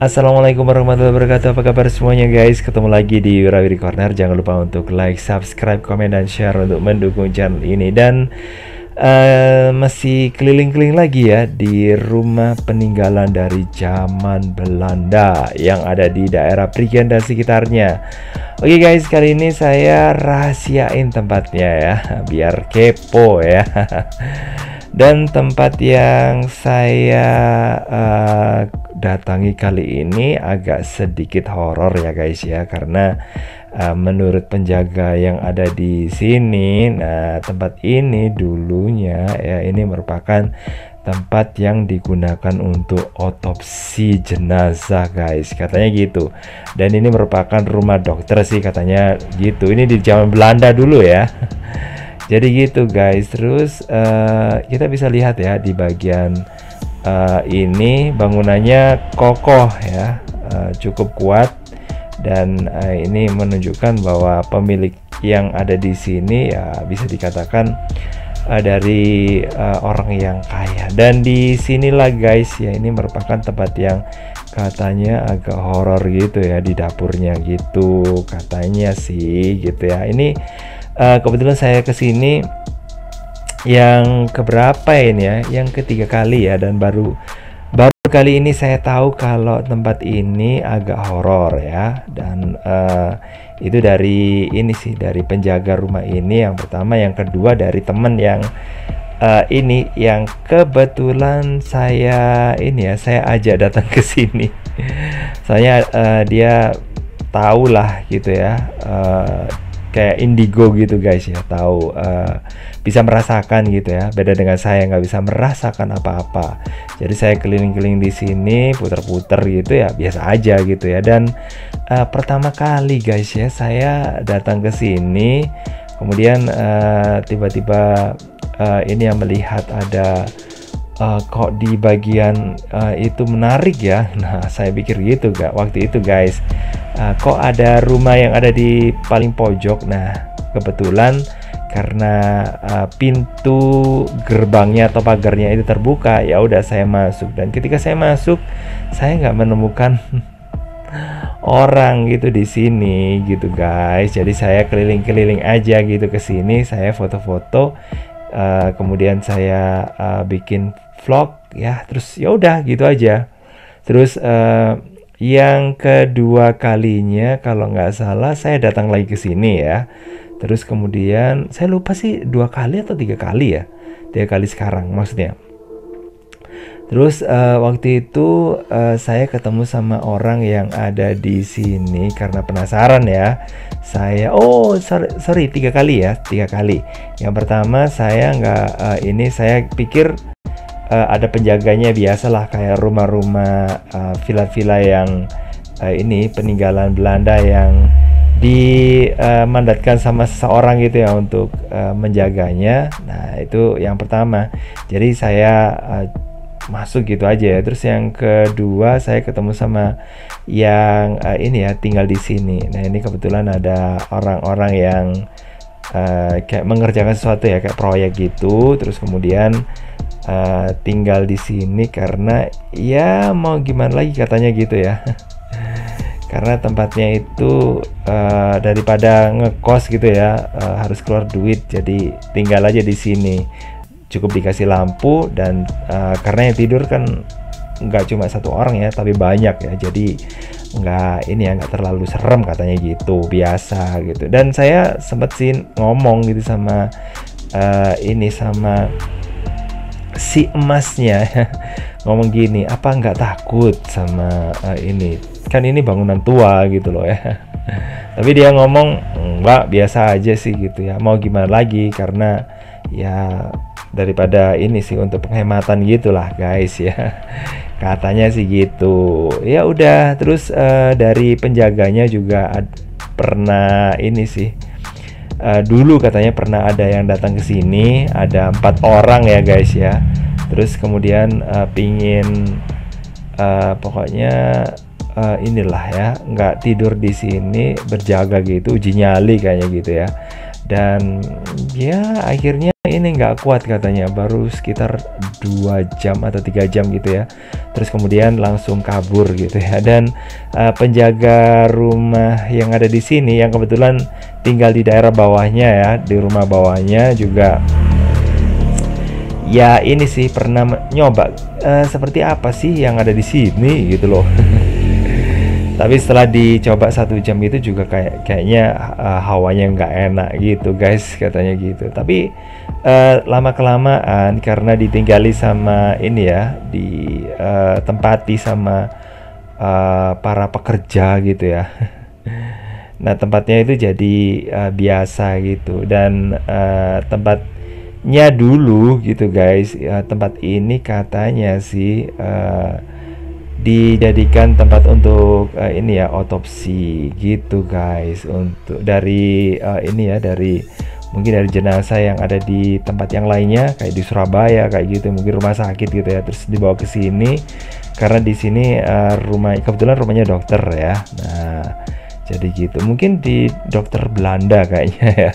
Assalamualaikum warahmatullahi wabarakatuh. Apa kabar semuanya guys? Ketemu lagi di Wirawiri Corner. Jangan lupa untuk like, subscribe, komen, dan share untuk mendukung channel ini. Dan masih keliling-keliling lagi ya di rumah peninggalan dari zaman Belanda yang ada di daerah Prigen dan sekitarnya. Oke guys, kali ini saya rahasiain tempatnya ya, biar kepo ya. Dan tempat yang saya datangi kali ini agak sedikit horor ya guys ya, karena menurut penjaga yang ada di sini, nah tempat ini dulunya ya ini merupakan tempat yang digunakan untuk otopsi jenazah guys, katanya gitu. Dan ini merupakan rumah dokter sih katanya gitu. Ini di zaman Belanda dulu ya. Jadi gitu guys. Terus kita bisa lihat ya di bagian ini bangunannya kokoh ya, cukup kuat. Dan ini menunjukkan bahwa pemilik yang ada di sini ya bisa dikatakan dari orang yang kaya. Dan di sinilah guys ya, ini merupakan tempat yang katanya agak horor gitu ya, di dapurnya gitu katanya sih gitu ya. Ini kebetulan saya kesini yang keberapa ini ya, yang ketiga kali ya, dan baru kali ini saya tahu kalau tempat ini agak horor ya. Dan itu dari ini sih, dari penjaga rumah ini yang pertama, yang kedua dari teman yang ini yang kebetulan saya ini ya, saya ajak datang ke sini. Soalnya dia tahu lah gitu ya, kayak indigo gitu guys ya, tahu bisa merasakan gitu ya. Beda dengan saya, nggak bisa merasakan apa-apa. Jadi saya keliling-keliling di sini, puter-puter gitu ya, biasa aja gitu ya. Dan pertama kali guys ya saya datang ke sini, kemudian tiba-tiba ini yang melihat ada kok di bagian itu menarik ya. Nah saya pikir gitu gak waktu itu guys, kok ada rumah yang ada di paling pojok. Nah kebetulan karena pintu gerbangnya atau pagarnya itu terbuka, ya udah saya masuk. Dan ketika saya masuk, saya nggak menemukan orang gitu di sini gitu guys. Jadi saya keliling-keliling aja gitu ke sini, saya foto-foto, kemudian saya bikin vlog ya, terus ya udah gitu aja. Terus yang kedua kalinya kalau nggak salah saya datang lagi ke sini ya. Terus kemudian saya lupa sih 2 kali atau 3 kali ya, 3 kali sekarang maksudnya. Terus waktu itu saya ketemu sama orang yang ada di sini karena penasaran ya. Saya sorry 3 kali ya, 3 kali. Yang pertama saya nggak ini, saya pikir ada penjaganya, biasalah kayak rumah-rumah villa-villa yang ini peninggalan Belanda yang dimandatkan sama seseorang gitu ya untuk menjaganya. Nah itu yang pertama. Jadi saya masuk gitu aja ya. Terus yang kedua saya ketemu sama yang ini ya, tinggal di sini. Nah ini kebetulan ada orang-orang yang kayak mengerjakan sesuatu ya, kayak proyek gitu. Terus kemudian tinggal di sini karena ya mau gimana lagi katanya gitu ya. Karena tempatnya itu daripada ngekos gitu ya, harus keluar duit, jadi tinggal aja di sini. Cukup dikasih lampu dan karena yang tidur kan nggak cuma 1 orang ya, tapi banyak ya. Jadi nggak ini ya, nggak terlalu serem katanya gitu, biasa gitu. Dan saya sempet sih ngomong gitu sama ini sama si emasnya ngomong gini, apa nggak takut sama ini, kan ini bangunan tua gitu loh ya. Tapi dia ngomong enggak, biasa aja sih gitu ya, mau gimana lagi, karena ya daripada ini sih untuk penghematan gitulah guys ya. Katanya sih gitu. Ya udah. Terus dari penjaganya juga pernah ini sih, dulu katanya pernah ada yang datang ke sini, ada 4 orang ya guys ya. Terus kemudian pingin pokoknya inilah ya, nggak tidur di sini, berjaga gitu, uji nyali kayaknya gitu ya. Dan ya akhirnya ini nggak kuat katanya, baru sekitar 2 jam atau 3 jam gitu ya. Terus kemudian langsung kabur gitu ya. Dan penjaga rumah yang ada di sini yang kebetulan tinggal di daerah bawahnya ya, di rumah bawahnya juga ya ini sih pernah nyoba seperti apa sih yang ada di sini gitu loh. Tapi setelah dicoba 1 jam itu juga kayaknya hawanya nggak enak gitu guys, katanya gitu. Tapi lama kelamaan karena ditinggali sama ini ya, ditempati sama para pekerja gitu ya. Nah tempatnya itu jadi biasa gitu. Dan tempatnya dulu gitu guys, tempat ini katanya sih dijadikan tempat untuk ini ya, otopsi gitu guys, untuk dari ini ya, dari mungkin dari jenazah yang ada di tempat yang lainnya kayak di Surabaya kayak gitu, mungkin rumah sakit gitu ya, terus dibawa ke sini karena di sini kebetulan rumahnya dokter ya. Nah jadi gitu, mungkin di dokter Belanda kayaknya ya.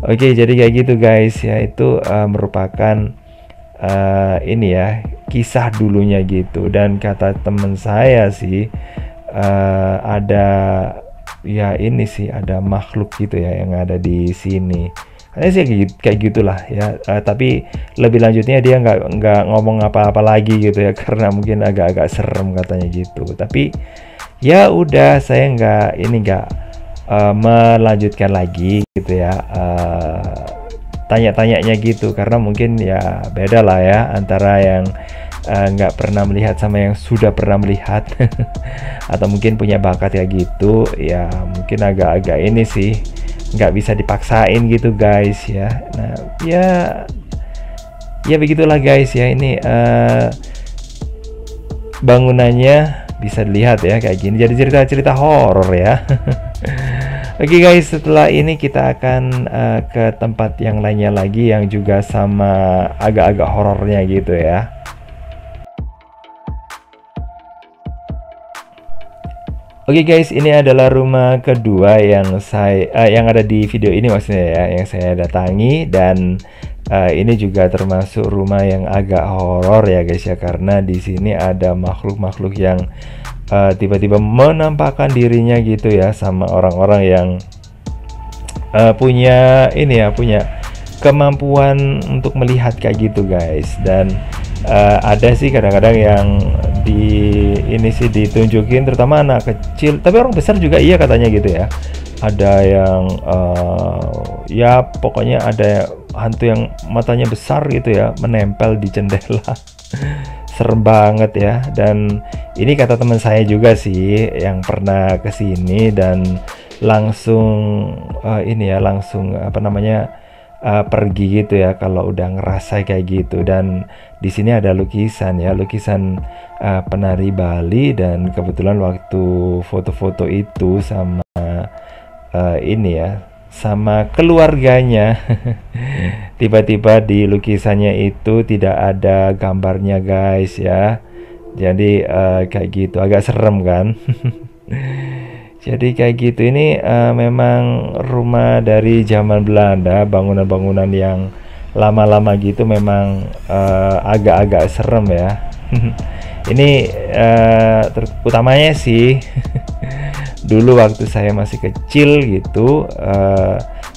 Oke, jadi kayak gitu guys ya, itu merupakan ini ya, kisah dulunya gitu. Dan kata temen saya sih ada ya ini sih, ada makhluk gitu ya yang ada di sini. Katanya sih kayak gitulah ya. Tapi lebih lanjutnya dia nggak ngomong apa-apa lagi gitu ya, karena mungkin agak-agak serem katanya gitu. Tapi ya udah, saya nggak melanjutkan lagi gitu ya, tanya-tanyanya gitu, karena mungkin ya beda lah ya antara yang nggak pernah melihat sama yang sudah pernah melihat. Atau mungkin punya bakat ya gitu ya, mungkin agak-agak ini sih nggak bisa dipaksain gitu guys ya. Nah ya begitulah guys ya, ini bangunannya bisa dilihat ya kayak gini, jadi cerita-cerita horor ya. Oke guys, setelah ini kita akan ke tempat yang lainnya lagi yang juga sama agak-agak horornya gitu ya. Oke guys, ini adalah rumah kedua yang yang ada di video ini maksudnya ya, yang saya datangi. Dan ini juga termasuk rumah yang agak horor ya guys ya, karena di sini ada makhluk-makhluk yang tiba-tiba menampakkan dirinya gitu ya, sama orang-orang yang punya ini ya, punya kemampuan untuk melihat kayak gitu guys. Dan ada sih kadang-kadang yang ini sih ditunjukin, terutama anak kecil, tapi orang besar juga iya katanya gitu ya. Ada yang ya pokoknya ada hantu yang matanya besar gitu ya, menempel di jendela. Serem banget ya. Dan ini kata teman saya juga sih yang pernah kesini dan langsung ini ya, langsung apa namanya, pergi gitu ya kalau udah ngerasa kayak gitu. Dan di sini ada lukisan ya, lukisan penari Bali. Dan kebetulan waktu foto-foto itu sama ini ya, sama keluarganya, tiba-tiba di lukisannya itu tidak ada gambarnya guys ya. Jadi kayak gitu, agak serem kan. Jadi kayak gitu, ini memang rumah dari zaman Belanda, bangunan-bangunan yang lama-lama gitu, memang agak-agak serem ya. Ini utamanya sih dulu waktu saya masih kecil gitu,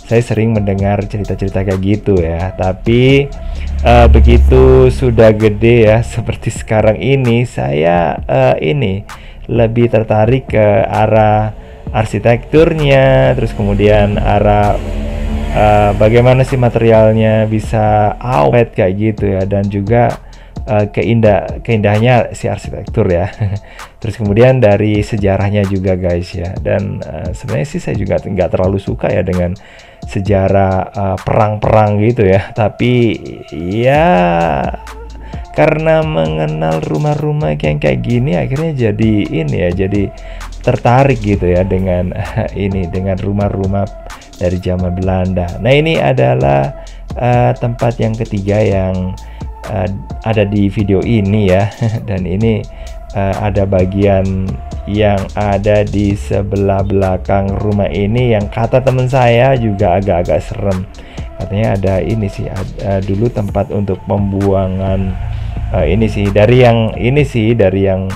saya sering mendengar cerita-cerita kayak gitu ya. Tapi begitu sudah gede ya, seperti sekarang ini, saya ini lebih tertarik ke arah arsitekturnya, terus kemudian arah bagaimana sih materialnya bisa awet kayak gitu ya, dan juga keindahannya si arsitektur ya. Terus kemudian dari sejarahnya juga guys ya. Dan sebenarnya sih saya juga nggak terlalu suka ya dengan sejarah perang-perang gitu ya, tapi ya karena mengenal rumah-rumah yang kayak gini, akhirnya jadi ini ya, jadi tertarik gitu ya dengan ini, dengan rumah-rumah dari zaman Belanda. Nah ini adalah tempat yang ketiga yang ada di video ini ya. Dan ini ada bagian yang ada di sebelah belakang rumah ini yang kata teman saya juga agak-agak serem, katanya ada ini sih, dulu tempat untuk pembuangan ini sih, dari yang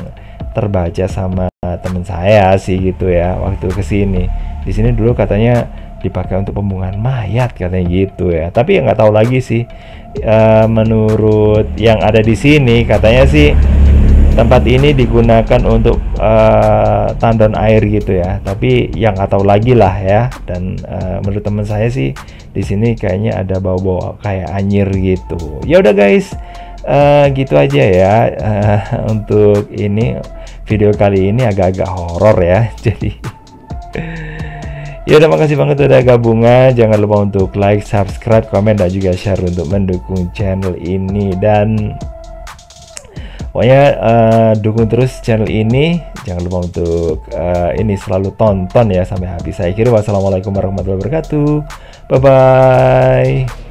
terbaca sama teman saya sih gitu ya waktu kesini. Di sini dulu katanya dipakai untuk pembuangan mayat katanya gitu ya. Tapi ya nggak tahu lagi sih. Menurut yang ada di sini katanya sih tempat ini digunakan untuk tandon air gitu ya. Tapi yang nggak tahu lagi lah ya. Dan menurut teman saya sih di sini kayaknya ada bau-bau kayak anyir gitu. Ya udah guys, gitu aja ya untuk ini video kali ini agak-agak horor ya. Jadi ya udah, makasih banget udah gabungan. Jangan lupa untuk like, subscribe, komen, dan juga share untuk mendukung channel ini. Dan pokoknya dukung terus channel ini. Jangan lupa untuk ini selalu tonton ya sampai habis. Saya kira wassalamualaikum warahmatullahi wabarakatuh. Bye bye.